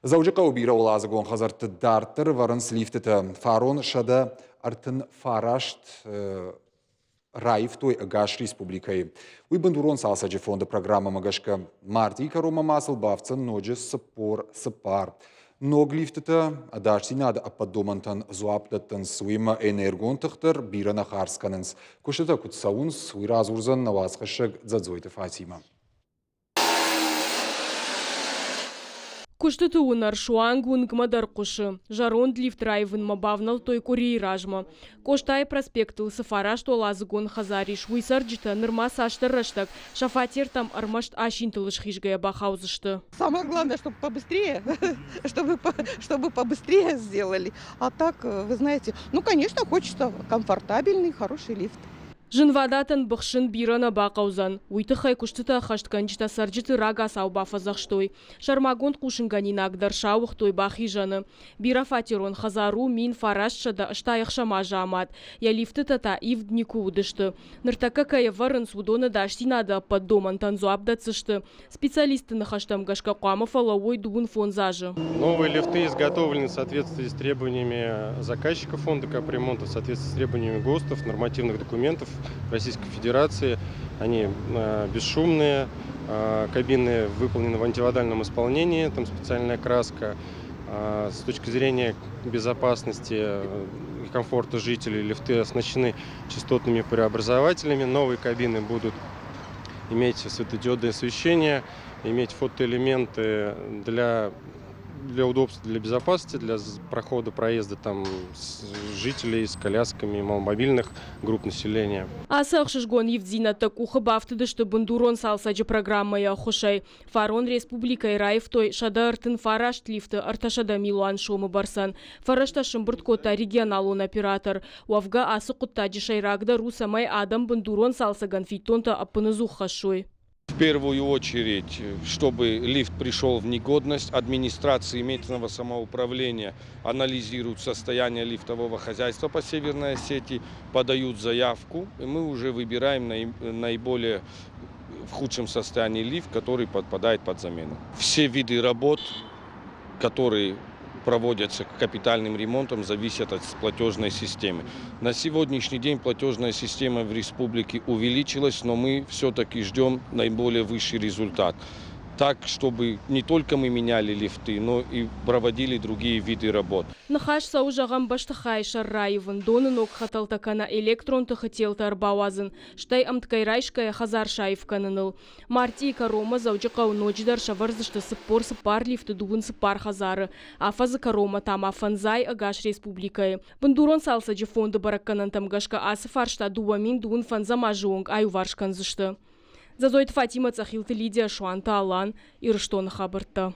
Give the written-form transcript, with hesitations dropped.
Zawjqa u bira olazıgon hazartı dartır varın sliftıtı faron şada artın farasht Раив той Гаш Республикой. Уйбандурон салсаджи фонда программа Магашка Марти Карома Масл Бавцан Ноджи Сапор Сапар. Ноглифтата Адашти нада ападомантан зуаптатан суима энергонтахтар бирана харскананс. Куштата кутсаунс уиразурзан навасхашаг дзадзойта Фатима. Куштыты унар шуангун гмадар кушы. Жарон длифт райвын мабавнал той курей ражма. Коштай проспектыл сафараш толазыгон хазариш. Уйсарджита нырма саштар раштак. Шафатер там армашт ашинтылыш хижгая бахаузышты. Самое главное, чтобы побыстрее, чтобы побыстрее сделали. А так, вы знаете, ну, конечно, хочется комфортабельный, хороший лифт. Жынвадатын бұқшын бирана бақаузан. Уйтықай күштіті қаштканчыта сарджыты рага сауба фазақштой. Шармагон қушынганин ағдар шауықтой бақи жаны. Бира фатерон хазару мин фарашшада ыштайық шама жамат. Я лифты тата ивднику удышты. Ныртака кая варын судоны даштинада под доман танзу абдацышты. Специалисты нахаштам гашка қуамов алауой дуын фонзажы. Новые лифты изготовлены в соответствии с требованиями заказчиков фонда капремонта, в соответствии с требованиями ГОСТов, нормативных документов Российской Федерации. Они бесшумные, кабины выполнены в антивандальном исполнении, там специальная краска. С точки зрения безопасности и комфорта жителей лифты оснащены частотными преобразователями. Новые кабины будут иметь светодиодное освещение, иметь фотоэлементы для удобства, для безопасности, для прохода, проезда там жителей с колясками, маломобильных групп населения. Асақ шышгон евдзината кухы бафтыды, что бандурон салсаджи программа я хушай. Фарон республика и райф той шада артын фарашт лифты арташада милуан шомы барсан. Фарашта шымбырткота регионалон оператор. Уавга асы куттаджи шайрагда русамай адам бандурон салсаган фитонта апынызу хашой. В первую очередь, чтобы лифт пришел в негодность, администрация местного самоуправления анализирует состояние лифтового хозяйства по Северной Осетии, подают заявку, и мы уже выбираем наиболее в худшем состоянии лифт, который подпадает под замену. Все виды работ, которые проводятся капитальным ремонтом, зависят от платежной системы. На сегодняшний день платежная система в республике увеличилась, но мы все-таки ждем наиболее высший результат. Так, чтобы не только мы меняли лифты, но и проводили другие виды работ. Нахаш саужагам баштахай шарраевын, донынок хаталтакана электронты хотелты арбауазын, штай амткайрайшкая хазар шаевканыныл. Марти карома заужакау ночдар шаварзышты сыппор-сыппар лифты дуын сыппар хазары, афазы карома там афанзай агаш республикай. Бандурон салсаджи фонды баракканан тамгашка асы фаршта дуамин дуын фанзама жонг аю варшканзышты. Зазойт Фатима Цахилты Лидия Шуанта Алан и Рыштон Хабарта.